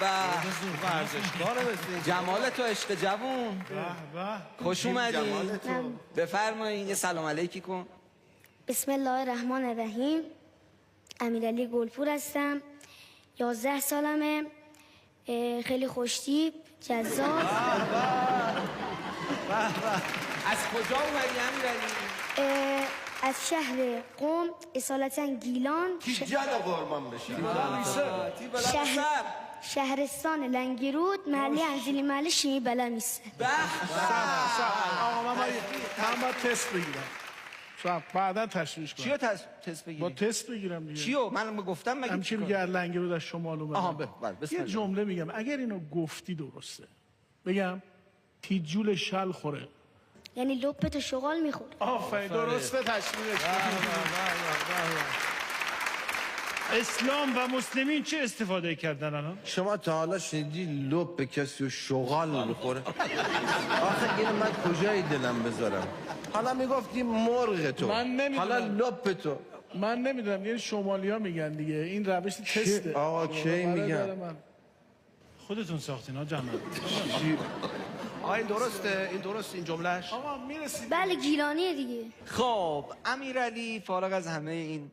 ورزشکاره مثل جمال تو عشق جوون. خوش اومدین. بفرمایین یه سلام علیکی کن. بسم الله الرحمن الرحیم. امیرعلی گلپور هستم، 11 سالمه، خیلی خوشتیپ، جذاب. از کجا اومدی امیرعلی؟ از شهر قم، اصالتا گیلان، شهرستان لنگرود، محله انزلی، محله شیمی بلمیسه. آقا من باید تست بگیرم. بعدا تشریح کنم. چیو تست بگیری؟ با تست بگیرم دیگه. چیو؟ من گفتم مگه همچی میگه لنگرود از شمال اومدم. یه جمله میگم اگر اینو گفتی درسته بگم تیجول شل خوره، یعنی لپت شغال میخوره. آفرین، درسته تشریحش. اسلام و مسلمین چه استفاده کردن الان؟ شما تا حالا شنیدی لب به کسی و شغال میخوره؟ آخه اینو من کجای دلم بذارم؟ حالا میگفتی مرغ تو، حالا لب تو. من نمیدونم، یعنی شمالی ها میگن دیگه، این روش تسته. آقا کی میگن؟ خودتون ساختین ها جمعه. این درسته؟ این درست این جملهش؟ آقا میرسید. بله گیلانیه دیگه. خب امیرعلی فارغ از همه این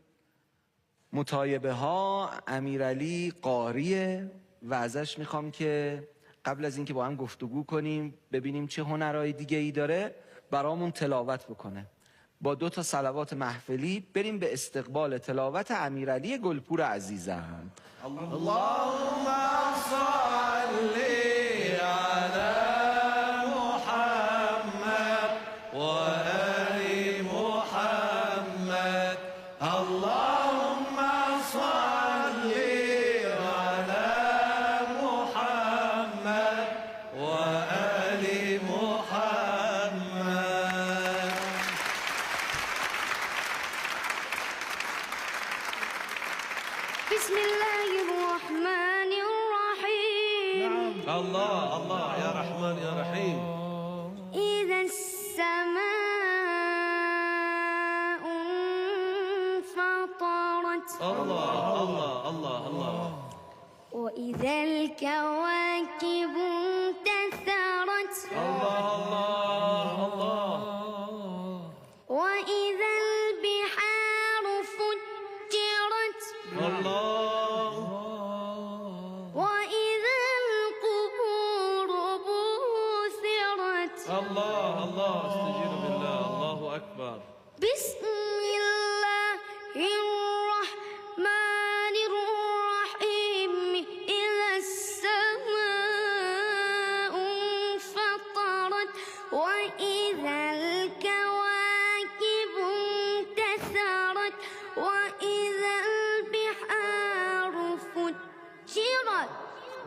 مطایبه ها، امیرعلی قاریه و ازش میخوام که قبل از اینکه با هم گفتگو کنیم ببینیم چه هنرهای دیگه ای داره برامون تلاوت بکنه. با 2 تا صلوات محفلی بریم به استقبال تلاوت امیرعلی گلپور عزیزم. اللهم صل علی محمد و آل محمد. اللهم صل علی محمد و آل محمد. بسم الله الرحمن الرحیم. الله الله يا رحمن يا رحيم. إذا السماء انفطرت. الله الله الله الله. وإذا الكواكب انتثرت. الله الله الله. وإذا البحار فجرت. الله. وإذا القبور بعثرت. الله الله استجير بالله. الله أكبر. بسم الله الرحمن الرحيم. إذا السماء انفطرت. وإذا الكواكب انتثرت. وإذا البحار فجرت.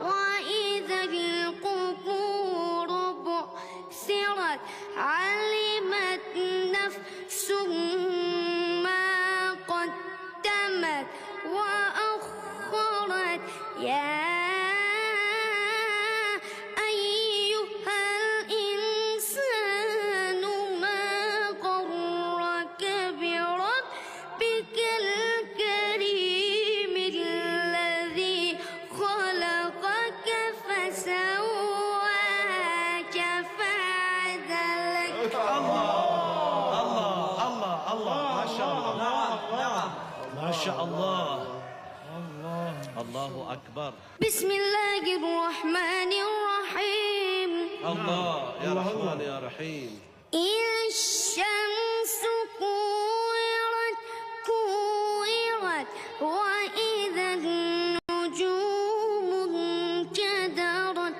وإذا القبور بعثرت. علمت نفس ما قدمت وأخرت. يا أيها الإنسان ما غرك بربك الكريم الذي خلقك فسواك فعدلك. الله ما شاء الله. ما شاء الله. الله أكبر. بسم الله الرحمن الرحيم. الله يا رحمن يا رحيم. إذا الشمس كورت كورت. وإذا النجوم انكدرت.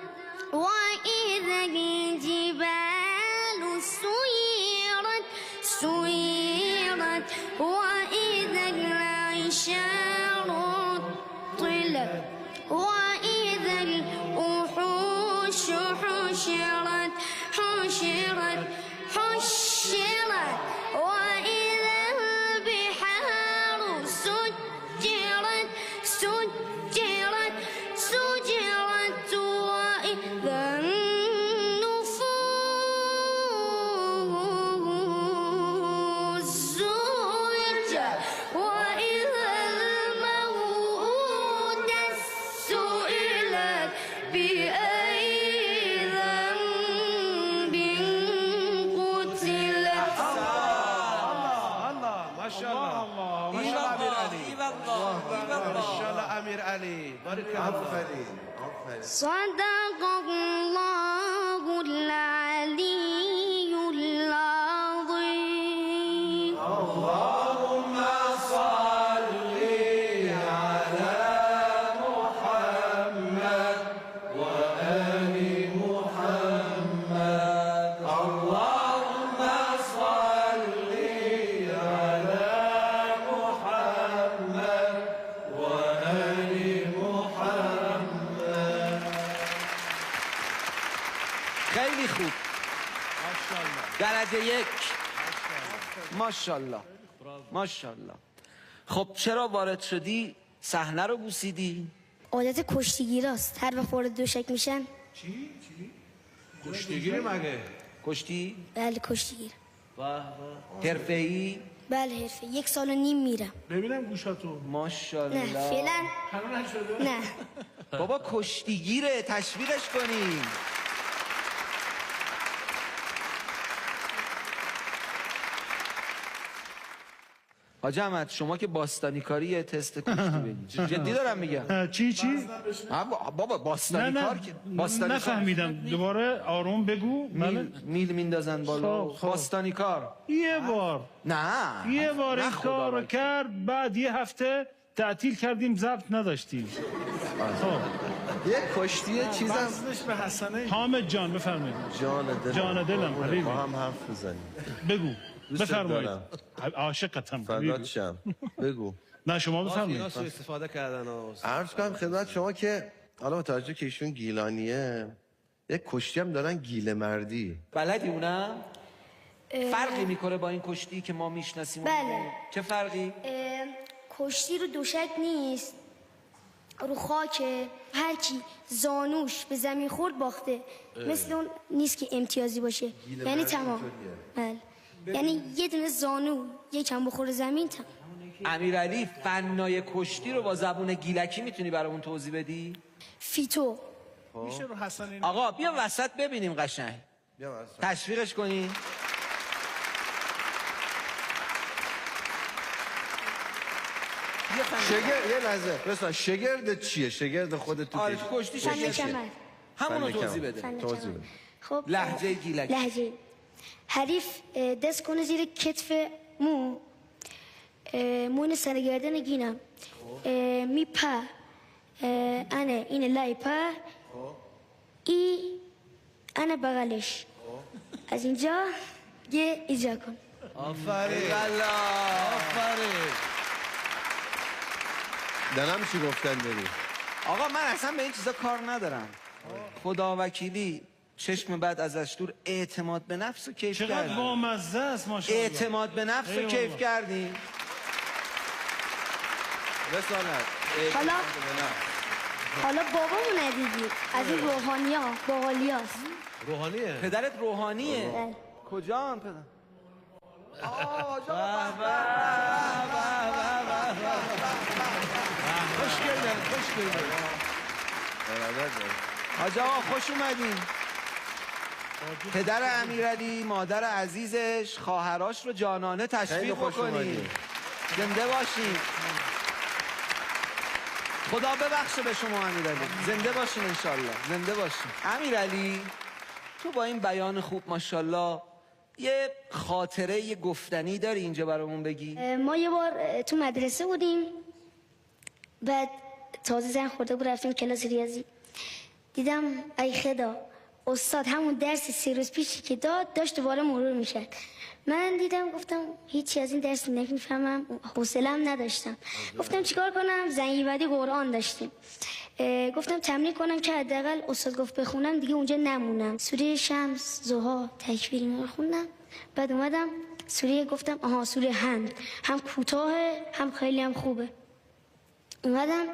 وإذا الجبال سيرت سيرت. وإذا العشار طلت. وإذا الوحوش حشرت حشرت حشرت. وإذا البحار سجرت سجرت. امیرعلی بارک الله. آفرین. صدق الله العلی العظیم. اللهم صل على محمد و آل محمد. اللهم صل على محمد و آل محمد. خیلی خوب. درجه 1. ماشاءالله ماشاءالله. خب چرا وارد شدی صحنه رو بوسیدی؟ عادت کشتیگیراست، هر وقت وارد دوشک میشن. کشتیگیری مگه؟ کشتی؟ بله کشتیگیر. حرفه‌ای؟ بله حرفه. 1.5 سال میرم. ببینم گوشاتو. ماشاءالله. نه فعلا هنوز نشده؟ نه. بابا کشتیگیره، تشویقش کنیم. حاج احمد شما که باستانی کاری یه تست کشتی بگید. جدی دارم میگم. چی؟ بابا باستانی کار که باستانی نفهمیدم. دوباره آروم بگو. میل میندازن بالا. خب. باستانی کار. یه بار نه این نه کار رو کرد، بعد یه هفته تعطیل کردیم، ضبط نداشتیم. خب یه کشتی چیزم وزنش به حسنه. حامد جان بفرمایید. جان دلم حبیبی. با هم حرف بزنیم. بگو دوست بفرمایید. دارم. عاشقتم فدات حبیبی. شم. بگو. نه شما اینا بفرمایید. سو استفاده کردن و عرض کنم خدمت شما که حالا با توجه که ایشون گیلانیه، یک کشتی هم دارن گیل مردی. بلدی اونم؟ فرقی میکنه با این کشتی که ما میشناسیم؟ بله. چه فرقی؟ کشتی رو دوشک نیست، رو خاکه. هر کی زانوش به زمین خورد باخته. مثل اون نیست که امتیازی باشه. یعنی تمام. بله. یعنی یه دونه زانو یکم بخوره زمین تمام. امیرعلی فنای کشتی رو با زبون گیلکی میتونی برامون توضیح بدی؟ فیتو. میشه رو حسنه. آقا بیا وسط ببینیم قشنگ. بیا واسه. تشویقش کنی. شگرد یه لحظه مثلا شگرد چیه؟ شگرد خودت تو آره کشتی. کشتی فن شگرد کمر. همونو فن توضیح کمر. بده. فن توضیح کمر. بده. خب لهجه گیلکی. لهجه. حریف دست کنه زیر کتف مو. مون سرگردن گینم. میپا. انه این لای پا. ای انه بغلش. از اینجا یه ایجا کن. آفرین آفرین. دنم چی گفتن داری؟ آقا من اصلا به این چیزا کار ندارم. خدا وکیلی چشم بعد ازش دور. اعتماد به نفس رو کیف چقدر کردیم. بامزه است ماشاءالله. اعتماد به نفس رو کیف کردیم. رسالت. حالا بابامو ندیدی. از این روحانی ها باقالی هاست. روحانیه. پدرت روحانیه. بله. کجا پدر؟ خوش گردن. حاج آقا خوش اومدین. پدر امیرعلی، مادر عزیزش، خواهراش رو جانانه خیلی تشویق خوش بکنید. اومدین. زنده باشین. خدا ببخشه به شما امیرعلی. زنده باشین انشالله. زنده باشین. امیرعلی تو با این بیان خوب ماشاءالله یه خاطره یه گفتنی داری اینجا برامون بگی؟ ما یه بار تو مدرسه بودیم، بعد تازه زن خورده بود، رفتیم کلاس ریاضی. دیدم ای خدا استاد همون درس 3 روز پیشی که داشت دوباره مرور میشد. من دیدم گفتم هیچی از این درس نمیفهمم، حوصله‌ام نداشتم. گفتم چیکار کنم؟ زنگی بعدی قرآن داشتیم. گفتم تمرین کنم که حداقل استاد گفت بخونم دیگه اونجا نمونم. سوره شمس، ضحی، تکویر اینا خوندم. بعد اومدم سوره گفتم سوره حمد، هم کوتاهه هم خیلی هم خوبه. اومدم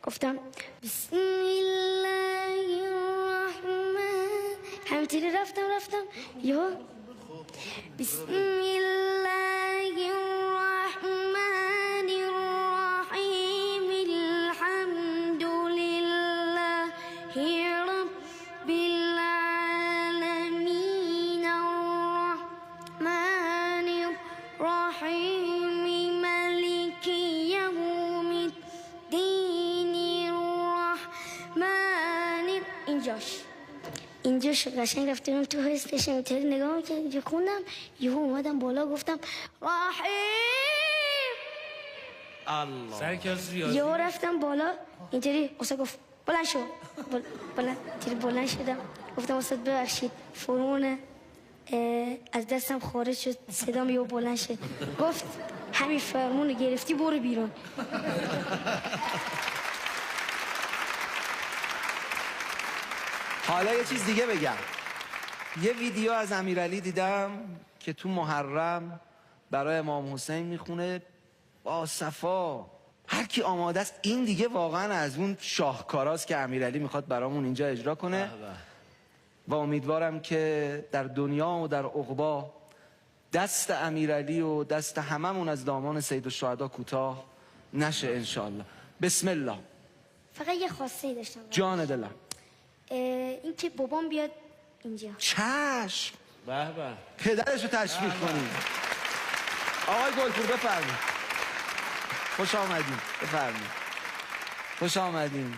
گفتم بسم الله الرحمن، همینطوری رفتم یهو بسم الله الرحمن الرحیم الحمد لله رب العالمین الرحمن الرحیم مالک یوم الدین اینجاش قشنگ رفتم تو استیشن اینطوری نگاه می‌کردم اینجا خوندم یهو اومدم بالا گفتم رحیم الله سرکس ریاضی یهو رفتم بالا اینطوری استاد گفت بلند شو بلند شدم گفتم استاد ببخشید فرمون از دستم خارج شد صدام یهو بلند شد گفت همین فرمون گرفتی برو بیرون. حالا یه چیز دیگه بگم. یه ویدیو از امیرعلی دیدم که تو محرم برای امام حسین میخونه با صفا. هر کی آماده است. این دیگه واقعا از اون شاهکاراست که امیرعلی میخواد برامون اینجا اجرا کنه و امیدوارم که در دنیا و در عقبی دست امیرعلی و دست هممون از دامان سید الشهدا کوتاه نشه انشالله. بسم الله. فقط یه خواسته داشتم. جان دلم. این که بابام بیاد اینجا. چشم. به به. پدرشو تشویق کنیم. آقای گلپور بفرمایید. خوش آمدین. بفرمایید. خوش آمدین.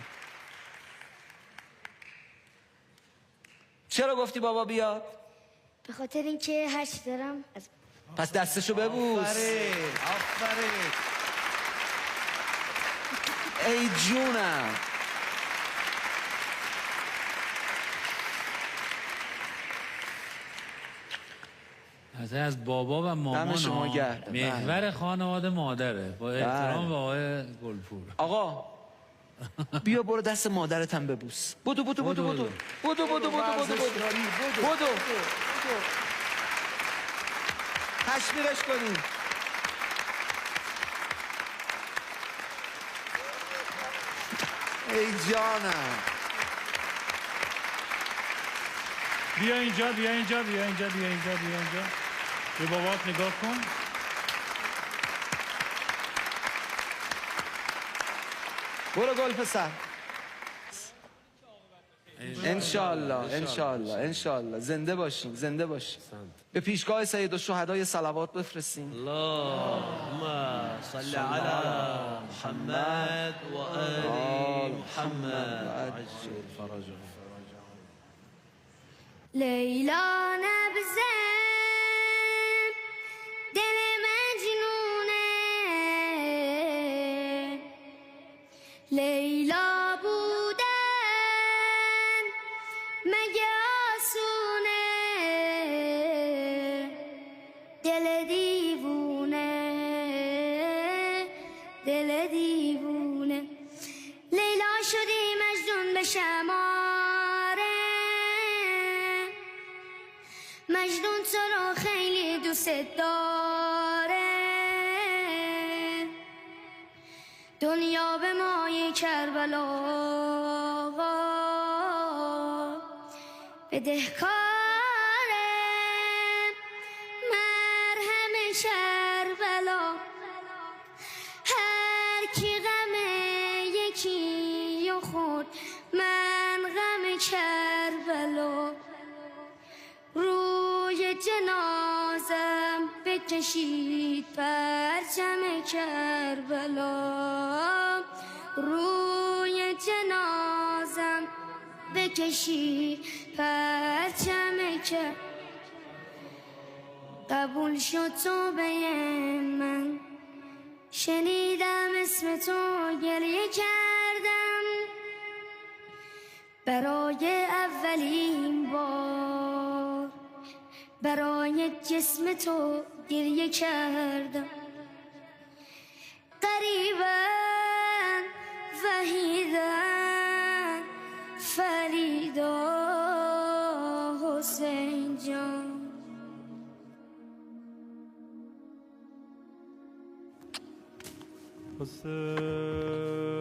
چرا گفتی بابا بیاد؟ به خاطر اینکه هر چی دارم از پس دستشو ببوس. آفرین. ای جونم. از بابا و مامان شما گرد. محور خانواده مادره. با احترام به آقای گلپور. آقا بیا برو دست مادرت هم ببوس. بودو تشویقش کنیم. ای جانم. بیا اینجا به بابات نگاه کن. برو گل پسر. انشالله زنده باشین. به پیشگاه سید الشهدا صلوات بفرستین. اللهم صل علی محمد و آل محمد عجل فرجهم. لیلا نبزن دل مجنونه لیلا بودن مگه آسونه دل دیوونه لیلا شدی مجنون به شماره مجنون تو رو خیلی دوست داره دنیا به مای کربلا بدهکاره مرهم کربلا هر کی غم یکی و خود من غم کربلا روی جنازم بکشید پرچم کربلا روی جنازم بکشید پرچم کربلا قبول شد توبه من شنیدم اسم تو گریه کردم برای اولین بار برای جسم تو گریه کردم قریباً وحیداً فریدا حسین جان حسین